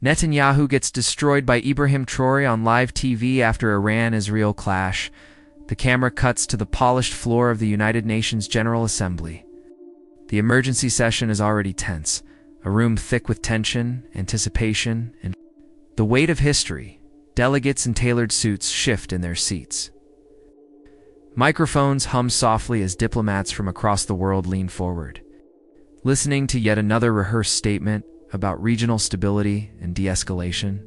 Netanyahu gets destroyed by Ibrahim Traoré on live TV after Iran-Israel clash. The camera cuts to the polished floor of the United Nations General Assembly. The emergency session is already tense, a room thick with tension, anticipation, and the weight of history. Delegates in tailored suits shift in their seats. Microphones hum softly as diplomats from across the world lean forward, listening to yet another rehearsed statement about regional stability and de-escalation.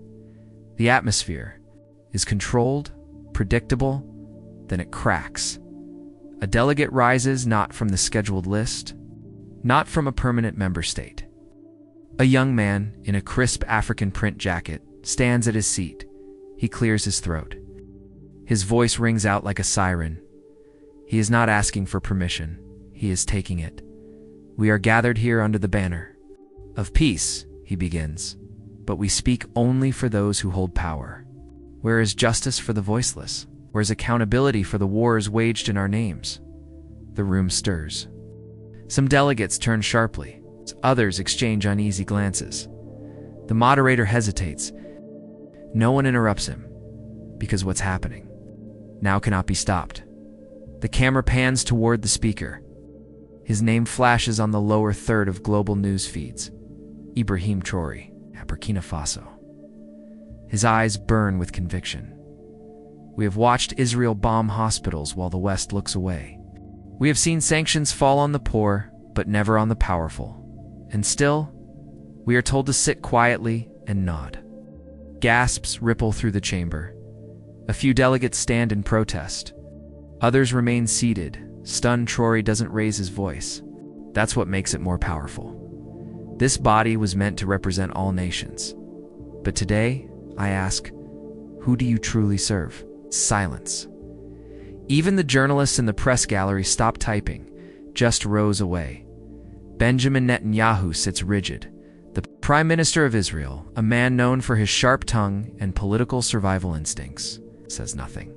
The atmosphere is controlled, predictable, then it cracks. A delegate rises not from the scheduled list, not from a permanent member state. A young man in a crisp African print jacket stands at his seat. He clears his throat. His voice rings out like a siren. He is not asking for permission. He is taking it. "We are gathered here under the banner of peace," he begins, "but we speak only for those who hold power. Where is justice for the voiceless? Where is accountability for the wars waged in our names?" The room stirs. Some delegates turn sharply. Others exchange uneasy glances. The moderator hesitates. No one interrupts him, because what's happening now cannot be stopped. The camera pans toward the speaker. His name flashes on the lower third of global news feeds. Ibrahim Traoré, Burkina Faso. His eyes burn with conviction. "We have watched Israel bomb hospitals while the West looks away. We have seen sanctions fall on the poor, but never on the powerful. And still, we are told to sit quietly and nod." Gasps ripple through the chamber. A few delegates stand in protest. Others remain seated. Stunned, Traoré doesn't raise his voice. That's what makes it more powerful. This body was meant to represent all nations. But today, I ask, who do you truly serve? Silence. Even the journalists in the press gallery stop typing, just rows away. Benjamin Netanyahu sits rigid. The Prime Minister of Israel, a man known for his sharp tongue and political survival instincts, says nothing.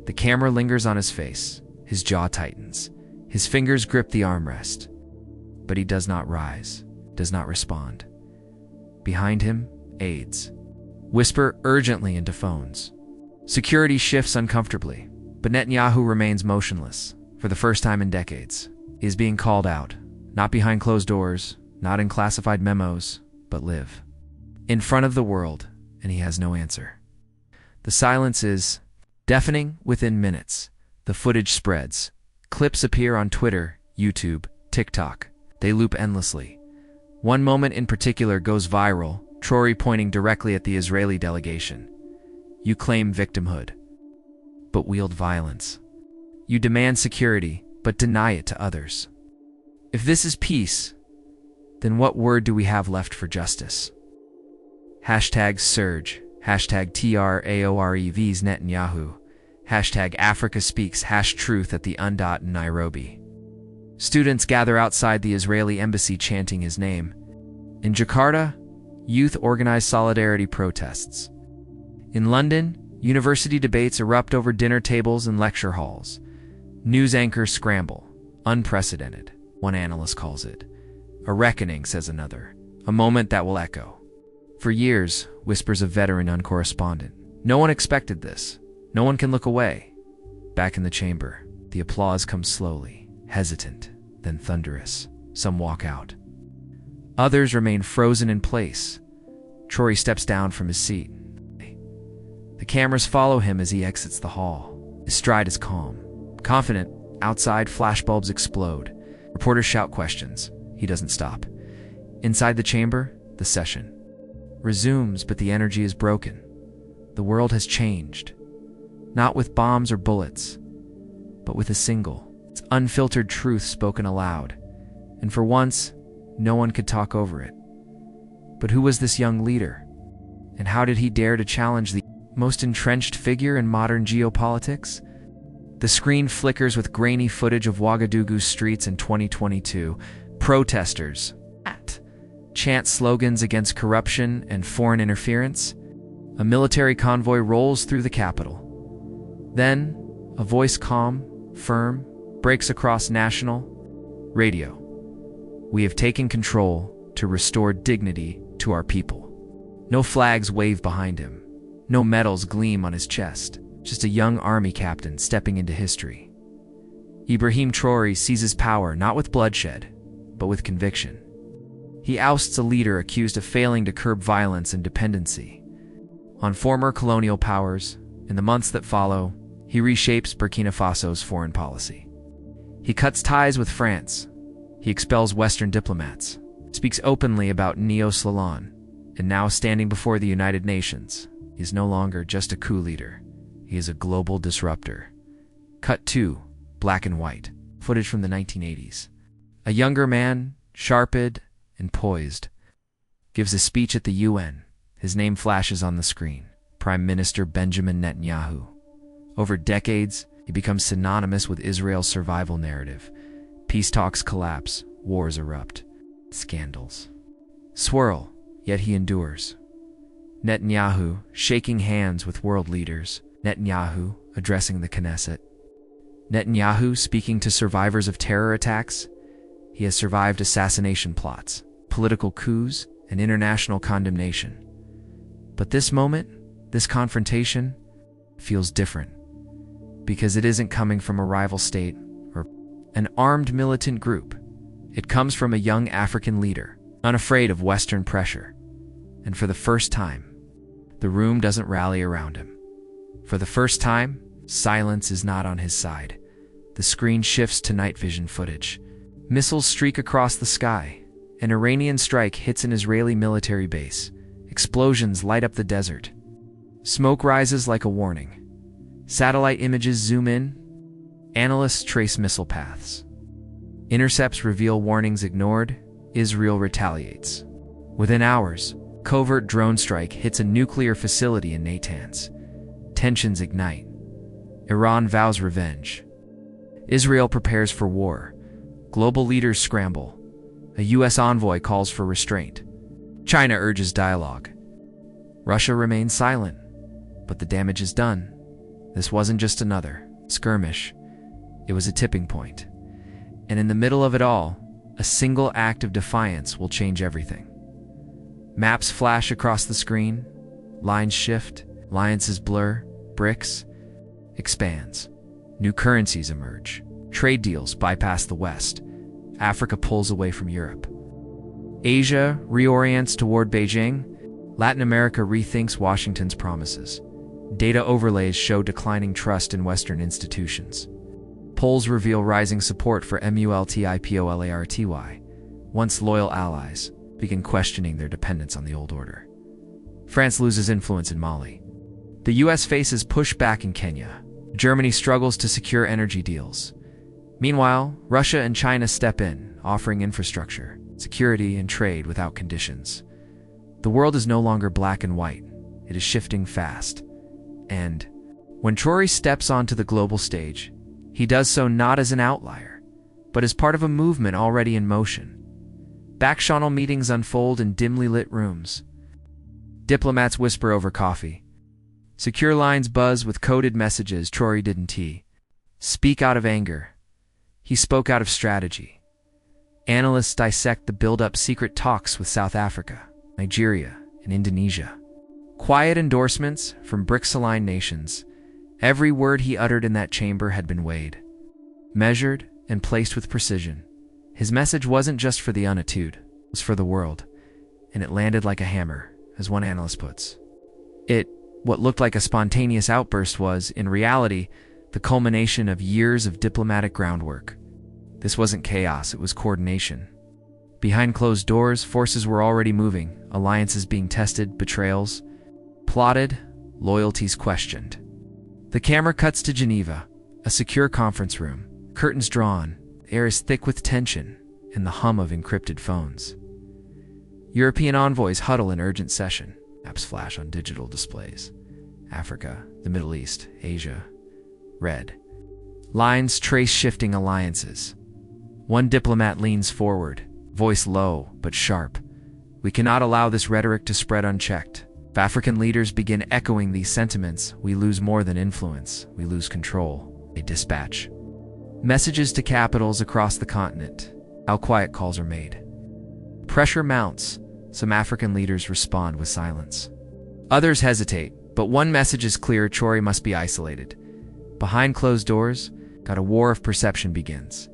The camera lingers on his face. His jaw tightens. His fingers grip the armrest. But he does not rise, does not respond. Behind him, aides whisper urgently into phones. Security shifts uncomfortably, but Netanyahu remains motionless. For the first time in decades, he is being called out, not behind closed doors, not in classified memos, but live. In front of the world, and he has no answer. The silence is deafening. Within minutes, the footage spreads. Clips appear on Twitter, YouTube, TikTok. They loop endlessly. One moment in particular goes viral, Traoré pointing directly at the Israeli delegation. "You claim victimhood, but wield violence. You demand security, but deny it to others. If this is peace, then what word do we have left for justice?" Hashtag Surge, hashtag TRAOREVs Netanyahu, hashtag Africa Speaks, #truth at the UNDOT in Nairobi. Students gather outside the Israeli embassy chanting his name. In Jakarta, youth organize solidarity protests. In London, university debates erupt over dinner tables and lecture halls. News anchors scramble. Unprecedented, one analyst calls it. A reckoning, says another. A moment that will echo. For years, whispers a veteran correspondent. No one expected this. No one can look away. Back in the chamber, the applause comes slowly, hesitant, then thunderous. Some walk out. Others remain frozen in place. Traoré steps down from his seat. The cameras follow him as he exits the hall. His stride is calm. Confident, outside flashbulbs explode. Reporters shout questions. He doesn't stop. Inside the chamber, the session resumes, but the energy is broken. The world has changed. Not with bombs or bullets, but with a single, unfiltered truth spoken aloud. And for once, no one could talk over it. But who was this young leader? And how did he dare to challenge the most entrenched figure in modern geopolitics? The screen flickers with grainy footage of Ouagadougou's streets in 2022. Protesters chant slogans against corruption and foreign interference. A military convoy rolls through the capital. Then, a voice calm, firm, breaks across national radio. "We have taken control to restore dignity to our people." No flags wave behind him. No medals gleam on his chest. Just a young army captain stepping into history. Ibrahim Traoré seizes power not with bloodshed, but with conviction. He ousts a leader accused of failing to curb violence and dependency on former colonial powers. In the months that follow, he reshapes Burkina Faso's foreign policy. He cuts ties with France. He expels Western diplomats, speaks openly about neo-Slalon, and now standing before the United Nations, he is no longer just a coup leader. He is a global disruptor. Cut 2, black and white, footage from the 1980s. A younger man, sharpened and poised, gives a speech at the UN. His name flashes on the screen, Prime Minister Benjamin Netanyahu. Over decades, he becomes synonymous with Israel's survival narrative. Peace talks collapse, wars erupt, scandals swirl, yet he endures. Netanyahu shaking hands with world leaders. Netanyahu addressing the Knesset. Netanyahu speaking to survivors of terror attacks. He has survived assassination plots, political coups, and international condemnation. But this moment, this confrontation, feels different, because it isn't coming from a rival state or an armed militant group. It comes from a young African leader, unafraid of Western pressure. And for the first time, the room doesn't rally around him. For the first time, silence is not on his side. The screen shifts to night vision footage. Missiles streak across the sky. An Iranian strike hits an Israeli military base. Explosions light up the desert. Smoke rises like a warning. Satellite images zoom in. Analysts trace missile paths. Intercepts reveal warnings ignored. Israel retaliates. Within hours, covert drone strike hits a nuclear facility in Natanz. Tensions ignite. Iran vows revenge. Israel prepares for war. Global leaders scramble. A U.S. envoy calls for restraint. China urges dialogue. Russia remains silent, but the damage is done. This wasn't just another skirmish. It was a tipping point. And in the middle of it all, a single act of defiance will change everything. Maps flash across the screen. Lines shift. Alliances blur. BRICS expands. New currencies emerge. Trade deals bypass the West. Africa pulls away from Europe. Asia reorients toward Beijing. Latin America rethinks Washington's promises. Data overlays show declining trust in Western institutions. Polls reveal rising support for MULTIPOLARTY. Once loyal allies begin questioning their dependence on the old order. France loses influence in Mali. The U.S. faces pushback in Kenya. Germany struggles to secure energy deals. Meanwhile, Russia and China step in, offering infrastructure, security, and trade without conditions. The world is no longer black and white. It is shifting fast. And when Traoré steps onto the global stage, he does so not as an outlier, but as part of a movement already in motion. Back-channel meetings unfold in dimly lit rooms. Diplomats whisper over coffee. Secure lines buzz with coded messages. Traoré didn't speak out of anger. He spoke out of strategy. Analysts dissect the build-up secret talks with South Africa, Nigeria, and Indonesia. Quiet endorsements from BRICS-aligned nations. Every word he uttered in that chamber had been weighed, measured, and placed with precision. His message wasn't just for the unattuned, it was for the world, and it landed like a hammer, as one analyst puts it. What looked like a spontaneous outburst was, in reality, the culmination of years of diplomatic groundwork. This wasn't chaos, it was coordination. Behind closed doors, forces were already moving, alliances being tested, betrayals plotted, loyalties questioned. The camera cuts to Geneva, a secure conference room. Curtains drawn, the air is thick with tension and the hum of encrypted phones. European envoys huddle in urgent session. Apps flash on digital displays. Africa, the Middle East, Asia. Red. Lines trace shifting alliances. One diplomat leans forward, voice low but sharp. We cannot allow this rhetoric to spread unchecked. If African leaders begin echoing these sentiments, we lose more than influence, we lose control. They dispatch messages to capitals across the continent. How quiet calls are made. Pressure mounts. Some African leaders respond with silence. Others hesitate, but one message is clear: Traoré must be isolated. Behind closed doors, a war of perception begins.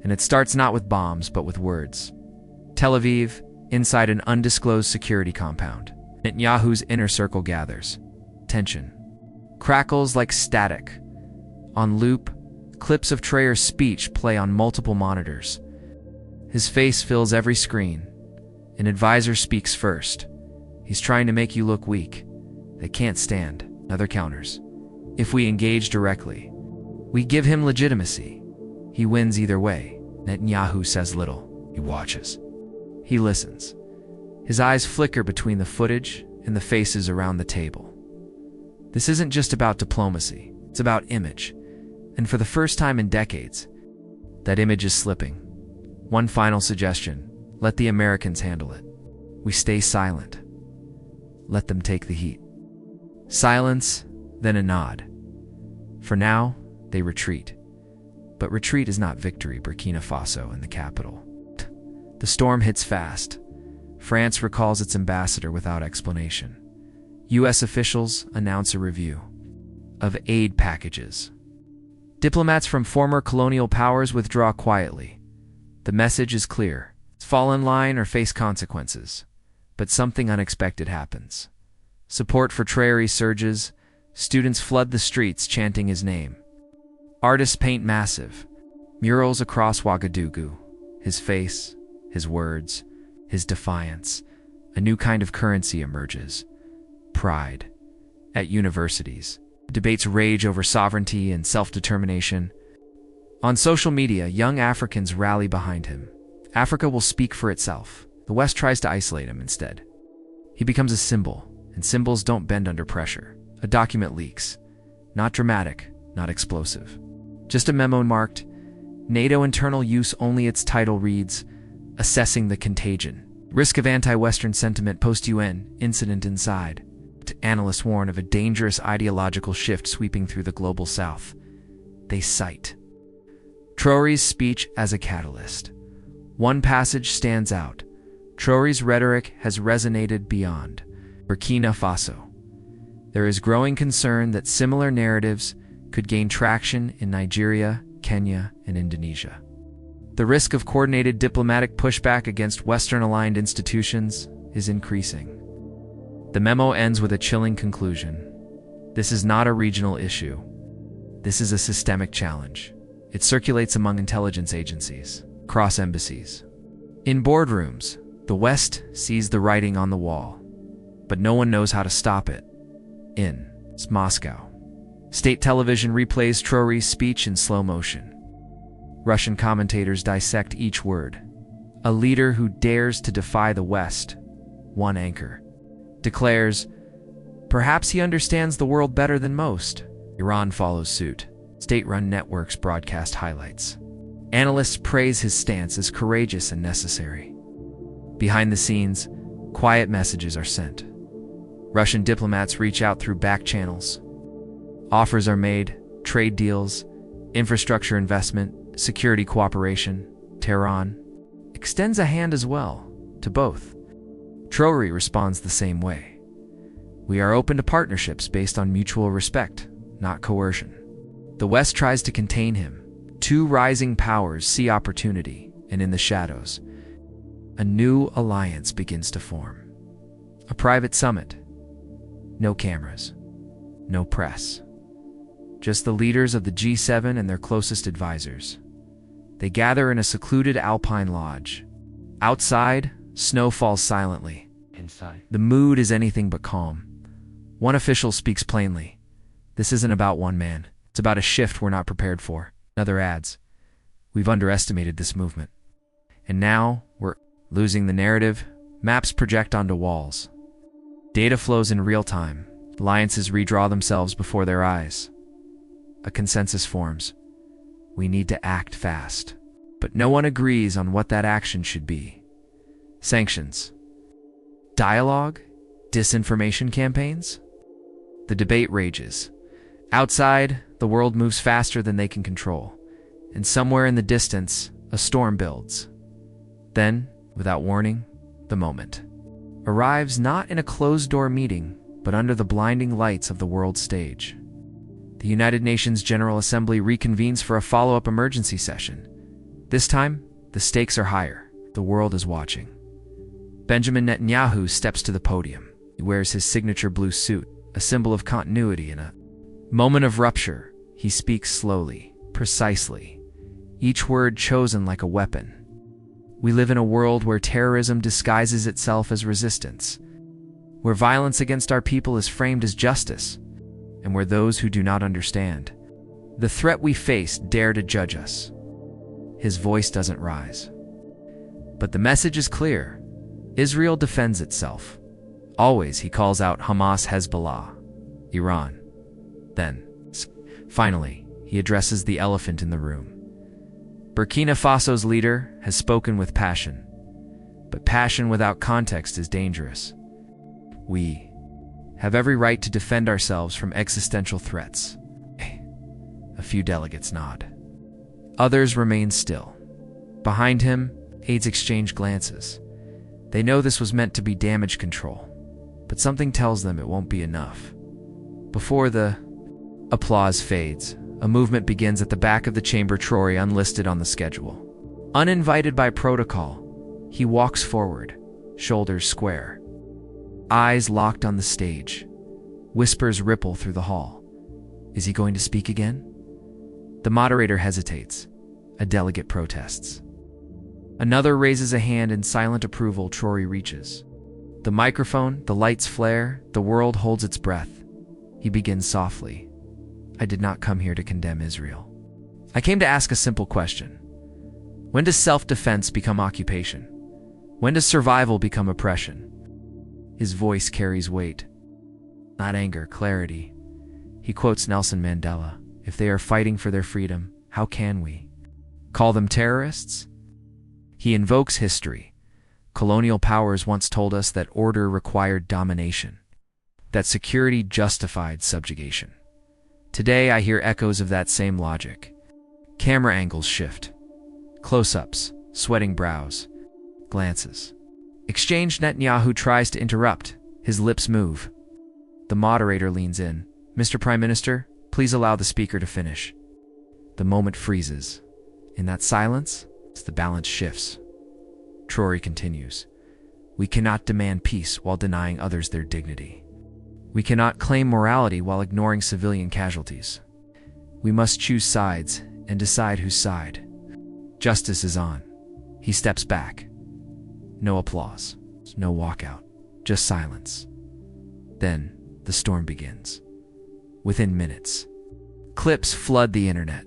And it starts not with bombs, but with words. Tel Aviv, inside an undisclosed security compound. Netanyahu's inner circle gathers. Tension crackles like static. On loop, clips of Traoré's speech play on multiple monitors. His face fills every screen. An advisor speaks first. He's trying to make you look weak. They can't stand. Another counters. If we engage directly, we give him legitimacy. He wins either way. Netanyahu says little. He watches. He listens. His eyes flicker between the footage and the faces around the table. This isn't just about diplomacy. It's about image. And for the first time in decades, that image is slipping. One final suggestion. Let the Americans handle it. We stay silent. Let them take the heat. Silence, then a nod. For now, they retreat. But retreat is not victory. Burkina Faso in the capital. The storm hits fast. France recalls its ambassador without explanation. U.S. officials announce a review of aid packages. Diplomats from former colonial powers withdraw quietly. The message is clear. Fall in line or face consequences. But something unexpected happens. Support for Traoré surges. Students flood the streets chanting his name. Artists paint massive murals across Ouagadougou. His face, his words, his defiance. A new kind of currency emerges. Pride. At universities, debates rage over sovereignty and self-determination. On social media, young Africans rally behind him. Africa will speak for itself. The West tries to isolate him instead. He becomes a symbol, and symbols don't bend under pressure. A document leaks. Not dramatic, not explosive. Just a memo marked, NATO internal use only. Its title reads, Assessing the Contagion. Risk of anti-Western sentiment post-UN, incident inside. Analysts warn of a dangerous ideological shift sweeping through the global South. They cite Traoré's speech as a catalyst. One passage stands out. Traoré's rhetoric has resonated beyond Burkina Faso. There is growing concern that similar narratives could gain traction in Nigeria, Kenya, and Indonesia. The risk of coordinated diplomatic pushback against Western-aligned institutions is increasing. The memo ends with a chilling conclusion. This is not a regional issue. This is a systemic challenge. It circulates among intelligence agencies, across embassies. In boardrooms, the West sees the writing on the wall, but no one knows how to stop it. In Moscow, state television replays Traoré's speech in slow motion. Russian commentators dissect each word. A leader who dares to defy the West, one anchor, declares, perhaps he understands the world better than most. Iran follows suit. State-run networks broadcast highlights. Analysts praise his stance as courageous and necessary. Behind the scenes, quiet messages are sent. Russian diplomats reach out through back channels. Offers are made, trade deals, infrastructure investment, security cooperation. Tehran extends a hand as well, to both. Traoré responds the same way. We are open to partnerships based on mutual respect, not coercion. The West tries to contain him. Two rising powers see opportunity, and in the shadows, a new alliance begins to form. A private summit. No cameras. No press. Just the leaders of the G7 and their closest advisors. They gather in a secluded alpine lodge. Outside, snow falls silently. Inside, the mood is anything but calm. One official speaks plainly. This isn't about one man. It's about a shift we're not prepared for. Another adds, we've underestimated this movement. And now, we're losing the narrative. Maps project onto walls. Data flows in real time. Alliances redraw themselves before their eyes. A consensus forms. We need to act fast. But no one agrees on what that action should be. Sanctions. Dialogue? Disinformation campaigns? The debate rages. Outside, the world moves faster than they can control. And somewhere in the distance, a storm builds. Then, without warning, the moment. arrives not in a closed-door meeting, but under the blinding lights of the world stage. The United Nations General Assembly reconvenes for a follow-up emergency session. This time, the stakes are higher. The world is watching. Benjamin Netanyahu steps to the podium. He wears his signature blue suit, a symbol of continuity in a moment of rupture. He speaks slowly, precisely, each word chosen like a weapon. We live in a world where terrorism disguises itself as resistance, where violence against our people is framed as justice, and where those who do not understand the threat we face dare to judge us. His voice doesn't rise. But the message is clear. Israel defends itself. Always he calls out Hamas, Hezbollah, Iran. Then, finally, he addresses the elephant in the room. Burkina Faso's leader has spoken with passion, but passion without context is dangerous. We have every right to defend ourselves from existential threats. A few delegates nod. Others remain still. Behind him, aides exchange glances. They know this was meant to be damage control, but something tells them it won't be enough. Before the applause fades, a movement begins at the back of the chamber. Traoré, unlisted on the schedule. Uninvited by protocol, he walks forward, shoulders square. Eyes locked on the stage. Whispers ripple through the hall. Is he going to speak again? The moderator hesitates. A delegate protests. Another raises a hand in silent approval. Traoré reaches the microphone, the lights flare, the world holds its breath. He begins softly. I did not come here to condemn Israel. I came to ask a simple question. When does self-defense become occupation? When does survival become oppression? His voice carries weight. Not anger, clarity. He quotes Nelson Mandela. If they are fighting for their freedom, how can we call them terrorists? He invokes history. Colonial powers once told us that order required domination, that security justified subjugation. Today I hear echoes of that same logic. Camera angles shift. Close-ups, sweating brows, glances. Exchanged. Netanyahu tries to interrupt. His lips move. The moderator leans in. Mr. Prime Minister, please allow the speaker to finish. The moment freezes. In that silence, the balance shifts. Traoré continues. We cannot demand peace while denying others their dignity. We cannot claim morality while ignoring civilian casualties. We must choose sides and decide whose side. Justice is on. He steps back. No applause, no walkout, just silence. Then the storm begins. Within minutes, clips flood the internet.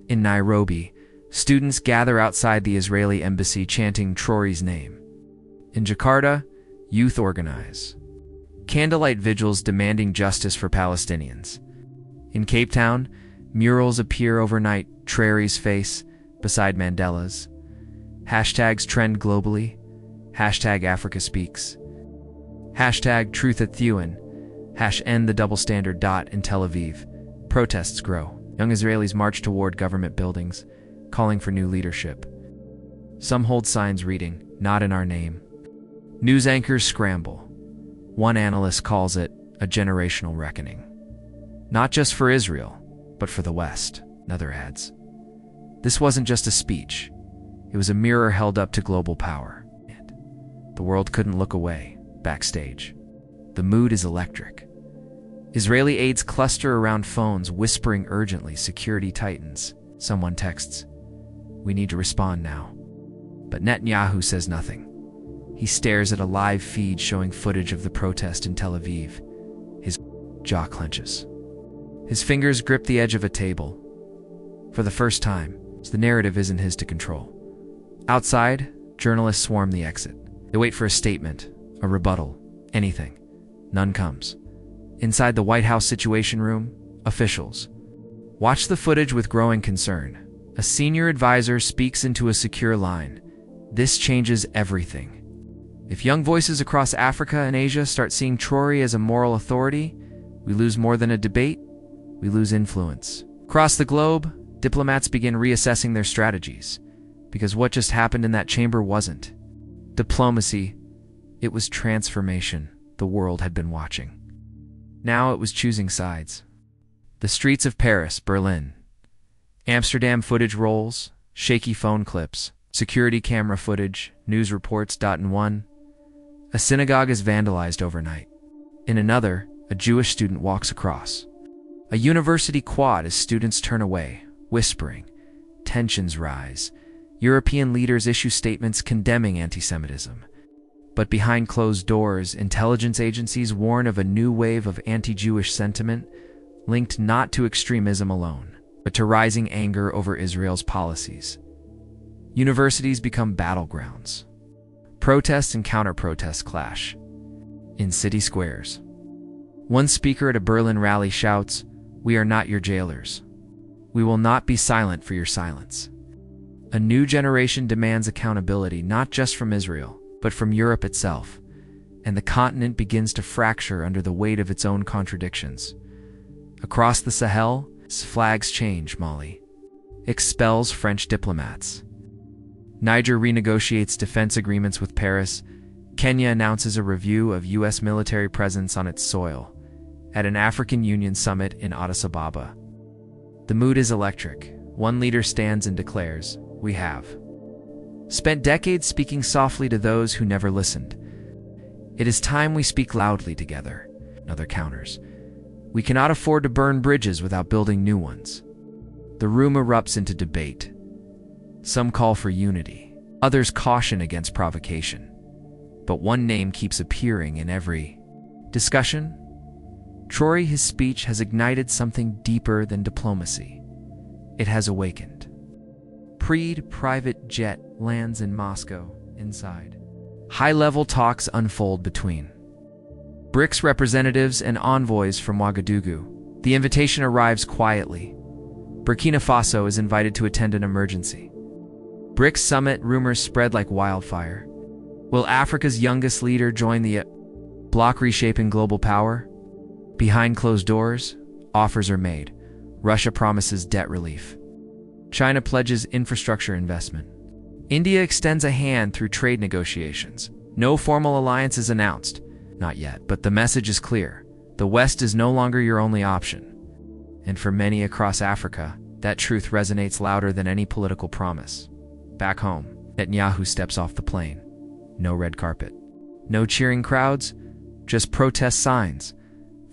In Nairobi, students gather outside the Israeli embassy chanting Traoré's name. In Jakarta, youth organize. Candlelight vigils demanding justice for Palestinians. In Cape Town, murals appear overnight, Traoré's face beside Mandela's. Hashtags trend globally. Hashtag Africa Speaks. Hashtag Truth at Thuin. End the double standard. In Tel Aviv, protests grow. Young Israelis march toward government buildings, calling for new leadership. Some hold signs reading, "Not in our name." News anchors scramble. One analyst calls it a generational reckoning. Not just for Israel, but for the West, another adds. This wasn't just a speech. It was a mirror held up to global power. The world couldn't look away. Backstage, the mood is electric. Israeli aides cluster around phones, whispering urgently. Security tightens. Someone texts, "We need to respond now." But Netanyahu says nothing. He stares at a live feed showing footage of the protest in Tel Aviv. His jaw clenches. His fingers grip the edge of a table. For the first time, the narrative isn't his to control. Outside, journalists swarm the exit. They wait for a statement, a rebuttal, anything. None comes. Inside the White House Situation Room, officials watch the footage with growing concern. A senior advisor speaks into a secure line. This changes everything. If young voices across Africa and Asia start seeing Traoré as a moral authority, we lose more than a debate, we lose influence. Across the globe, diplomats begin reassessing their strategies, because what just happened in that chamber wasn't diplomacy, It was transformation the world had been watching. Now it was choosing sides. The streets of Paris, Berlin, Amsterdam footage rolls, shaky phone clips, security camera footage, news reports. In one, a synagogue is vandalized overnight. In another, a Jewish student walks across. A university quad as students turn away, whispering. Tensions rise. European leaders issue statements condemning anti-Semitism. But behind closed doors, intelligence agencies warn of a new wave of anti-Jewish sentiment linked not to extremism alone, but to rising anger over Israel's policies. Universities become battlegrounds. Protests and counter-protests clash. In city squares, one speaker at a Berlin rally shouts, "We are not your jailers. We will not be silent for your silence." A new generation demands accountability not just from Israel, but from Europe itself, and the continent begins to fracture under the weight of its own contradictions. Across the Sahel, flags change. Mali expels French diplomats. Niger renegotiates defense agreements with Paris. Kenya announces a review of U.S. military presence on its soil at an African Union summit in Addis Ababa. The mood is electric. One leader stands and declares, "We have spent decades speaking softly to those who never listened. It is time we speak loudly together." Another counters, "We cannot afford to burn bridges without building new ones." The room erupts into debate. Some call for unity. Others caution against provocation. But one name keeps appearing in every discussion. Traoré, his speech has ignited something deeper than diplomacy. It has awakened. Private jet lands in Moscow. Inside, high-level talks unfold between BRICS representatives and envoys from Ouagadougou. The invitation arrives quietly. Burkina Faso is invited to attend an emergency. BRICS summit rumors spread like wildfire. Will Africa's youngest leader join the bloc reshaping global power? Behind closed doors, offers are made. Russia promises debt relief. China pledges infrastructure investment. India extends a hand through trade negotiations. No formal alliance is announced. Not yet, but the message is clear. The West is no longer your only option. And for many across Africa, that truth resonates louder than any political promise. Back home, Netanyahu steps off the plane. No red carpet. No cheering crowds, just protest signs.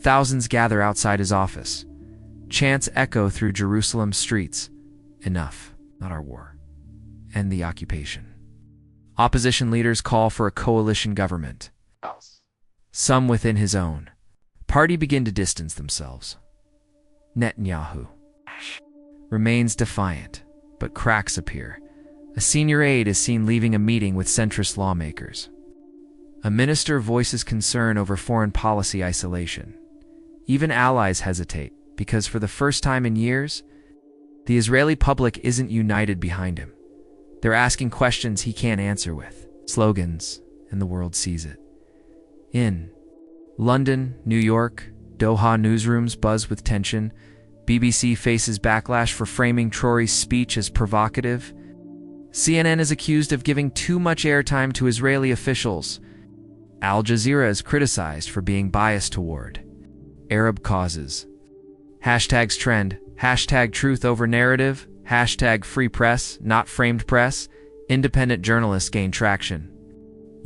Thousands gather outside his office. Chants echo through Jerusalem's streets. Enough, not our war. End the occupation. Opposition leaders call for a coalition government. Some within his own party begin to distance themselves. Netanyahu remains defiant, but cracks appear. A senior aide is seen leaving a meeting with centrist lawmakers. A minister voices concern over foreign policy isolation. Even allies hesitate, because for the first time in years, the Israeli public isn't united behind him. They're asking questions he can't answer with slogans, and the world sees it. In London, New York, Doha newsrooms buzz with tension. BBC faces backlash for framing Traoré's speech as provocative. CNN is accused of giving too much airtime to Israeli officials. Al Jazeera is criticized for being biased toward Arab causes. Hashtags trend. Hashtag truth over narrative. Hashtag free press, not framed press. Independent journalists gain traction.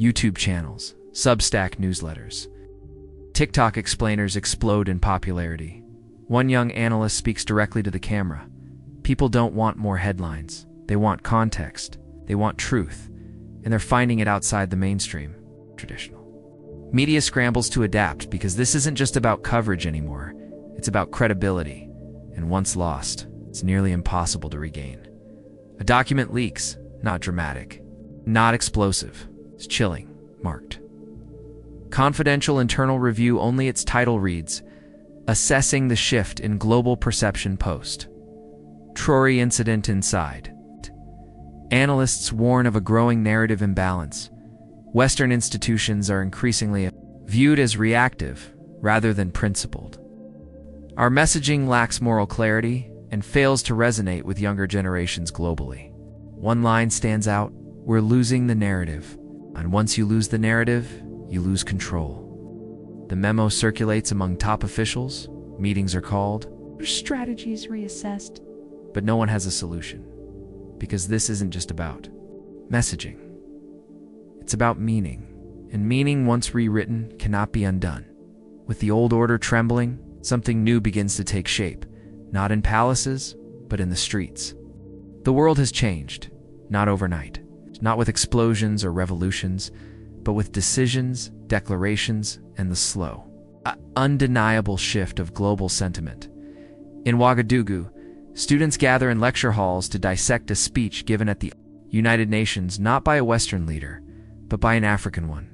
YouTube channels, Substack newsletters. TikTok explainers explode in popularity. One young analyst speaks directly to the camera. People don't want more headlines. They want context. They want truth. And they're finding it outside the mainstream, traditional. Media scrambles to adapt because this isn't just about coverage anymore. It's about credibility. And once lost, it's nearly impossible to regain. A document leaks, not dramatic, not explosive. It's chilling, marked. Confidential internal review, only its title reads, Assessing the Shift in Global Perception Post. Traoré Incident Inside. Analysts warn of a growing narrative imbalance. Western institutions are increasingly viewed as reactive rather than principled. Our messaging lacks moral clarity and fails to resonate with younger generations globally. One line stands out, we're losing the narrative. And once you lose the narrative, you lose control. The memo circulates among top officials, meetings are called, strategies reassessed. but no one has a solution. Because this isn't just about messaging. It's about meaning. And meaning, once rewritten, cannot be undone. With the old order trembling, something new begins to take shape, not in palaces, but in the streets. The world has changed, not overnight, not with explosions or revolutions, but with decisions, declarations, and the slow, undeniable shift of global sentiment. In Ouagadougou, students gather in lecture halls to dissect a speech given at the United Nations not by a Western leader, but by an African one.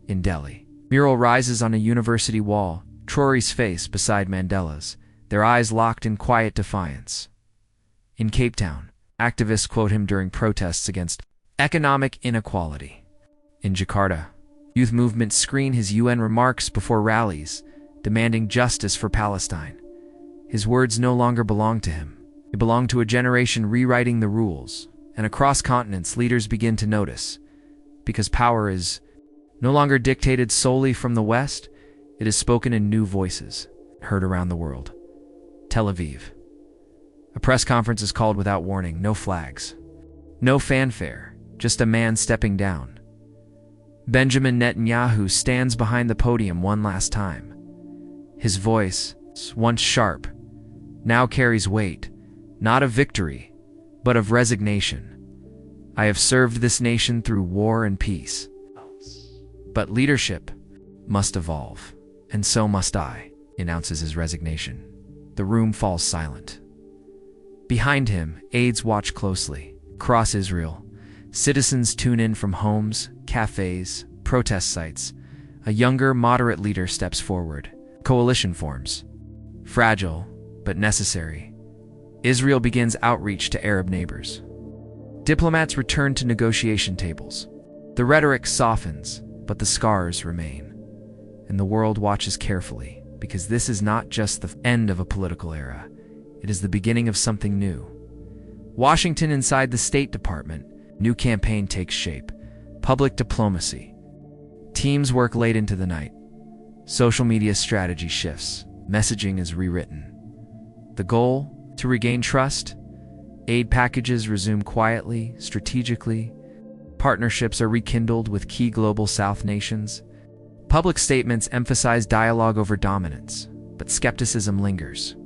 In Delhi, mural rises on a university wall, Traoré's face beside Mandela's, their eyes locked in quiet defiance. In Cape Town, activists quote him during protests against economic inequality. In Jakarta, youth movements screen his UN remarks before rallies, demanding justice for Palestine. His words no longer belong to him. They belong to a generation rewriting the rules, and across continents leaders begin to notice. Because power is no longer dictated solely from the West, it is spoken in new voices, heard around the world. Tel Aviv. A press conference is called without warning, no flags. No fanfare, just a man stepping down. Benjamin Netanyahu stands behind the podium one last time. His voice, once sharp, now carries weight, not of victory, but of resignation. I have served this nation through war and peace. But leadership must evolve, and so must I, announces his resignation. The room falls silent. Behind him, aides watch closely. Across Israel, citizens tune in from homes, cafes, protest sites. A younger, moderate leader steps forward. Coalition forms. Fragile, but necessary. Israel begins outreach to Arab neighbors. Diplomats return to negotiation tables. The rhetoric softens, but the scars remain. And the world watches carefully, because this is not just the end of a political era. It is the beginning of something new. Washington, inside the State Department, new campaign takes shape. Public diplomacy. Teams work late into the night. Social media strategy shifts. Messaging is rewritten. The goal? To regain trust. Aid packages resume quietly, strategically. Partnerships are rekindled with key global South nations. Public statements emphasize dialogue over dominance, but skepticism lingers.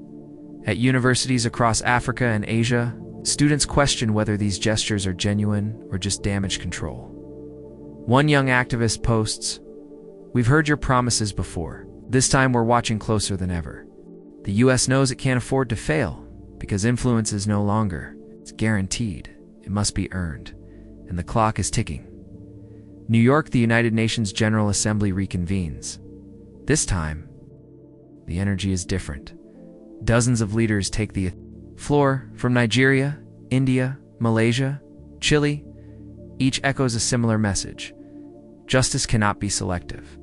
At universities across Africa and Asia, students question whether these gestures are genuine or just damage control. One young activist posts, "We've heard your promises before. This time we're watching closer than ever." The US knows it can't afford to fail, because influence is no longer. It's guaranteed. It must be earned. And the clock is ticking. New York, the United Nations General Assembly reconvenes. This time, the energy is different. Dozens of leaders take the floor from Nigeria, India, Malaysia, Chile. Each echoes a similar message. Justice cannot be selective.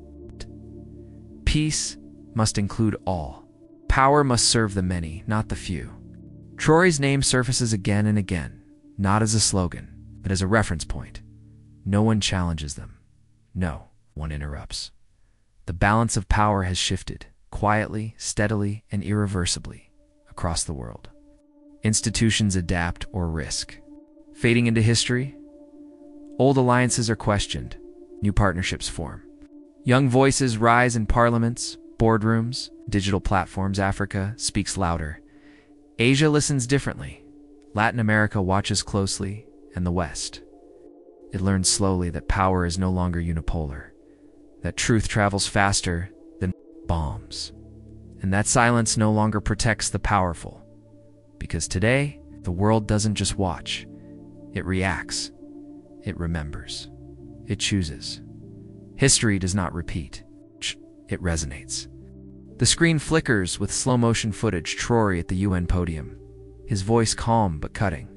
Peace must include all. Power must serve the many, not the few. Traoré's name surfaces again and again, not as a slogan, but as a reference point. No one challenges them. No one interrupts. The balance of power has shifted, quietly, steadily, and irreversibly, across the world. Institutions adapt or risk. Fading into history, old alliances are questioned, new partnerships form. Young voices rise in parliaments, boardrooms, digital platforms. Africa speaks louder. Asia listens differently. Latin America watches closely, and the West. It learns slowly that power is no longer unipolar, that truth travels faster than bombs, and that silence no longer protects the powerful. Because today, the world doesn't just watch. It reacts. It remembers. It chooses. History does not repeat. It resonates. The screen flickers with slow-motion footage. Traoré at the UN podium, his voice calm but cutting.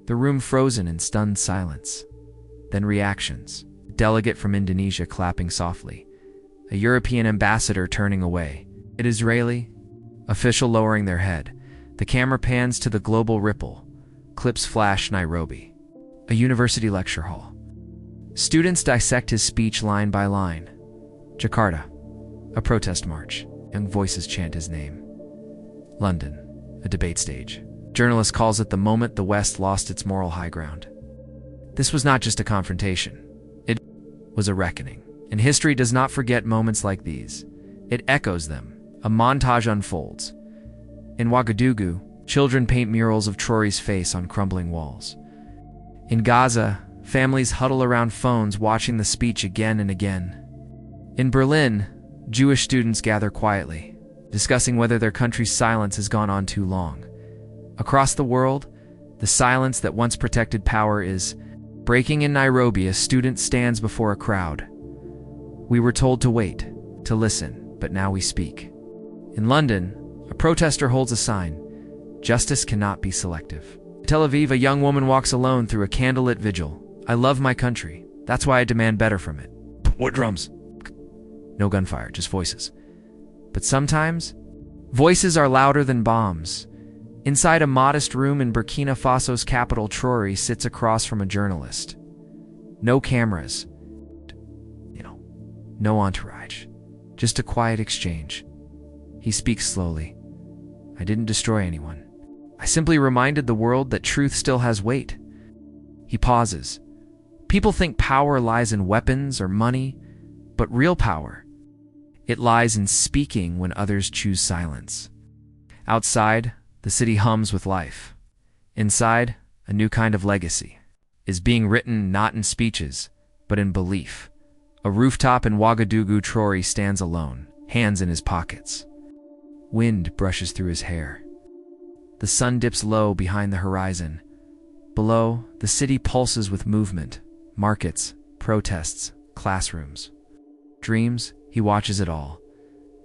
The room frozen in stunned silence. Then reactions. A delegate from Indonesia clapping softly. A European ambassador turning away. An Israeli official lowering their head. The camera pans to the global ripple. Clips flash Nairobi. A university lecture hall. Students dissect his speech line by line. Jakarta, a protest march. Young voices chant his name. London, a debate stage. Journalist calls it the moment the West lost its moral high ground. This was not just a confrontation. It was a reckoning. And history does not forget moments like these. It echoes them. A montage unfolds. In Ouagadougou, children paint murals of Traoré's face on crumbling walls. In Gaza, families huddle around phones watching the speech again and again. In Berlin, Jewish students gather quietly, discussing whether their country's silence has gone on too long. Across the world, the silence that once protected power is breaking. In Nairobi, a student stands before a crowd. We were told to wait, to listen, but now we speak. In London, a protester holds a sign, "Justice cannot be selective." In Tel Aviv, a young woman walks alone through a candlelit vigil. "I love my country. That's why I demand better from it." What drums? No gunfire, just voices. But sometimes, voices are louder than bombs. Inside a modest room in Burkina Faso's capital, Traoré sits across from a journalist. No cameras. No entourage. Just a quiet exchange. He speaks slowly. "I didn't destroy anyone. I simply reminded the world that truth still has weight." He pauses. People think power lies in weapons or money, but real power, it lies in speaking when others choose silence. Outside, the city hums with life. Inside, a new kind of legacy is being written not in speeches, but in belief. A rooftop in Ouagadougou, Traoré stands alone, hands in his pockets. Wind brushes through his hair. The sun dips low behind the horizon. Below, the city pulses with movement, markets, protests, classrooms. Dreams, he watches it all,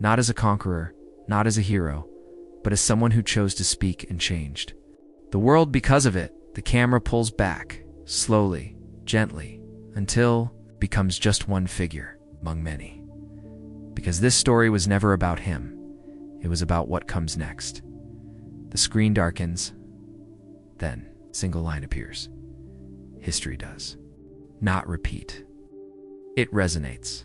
not as a conqueror, not as a hero, but as someone who chose to speak and changed. The world, because of it, the camera pulls back, slowly, gently, until it becomes just one figure among many. Because this story was never about him. It was about what comes next. The screen darkens, then a single line appears. History does not repeat. It resonates.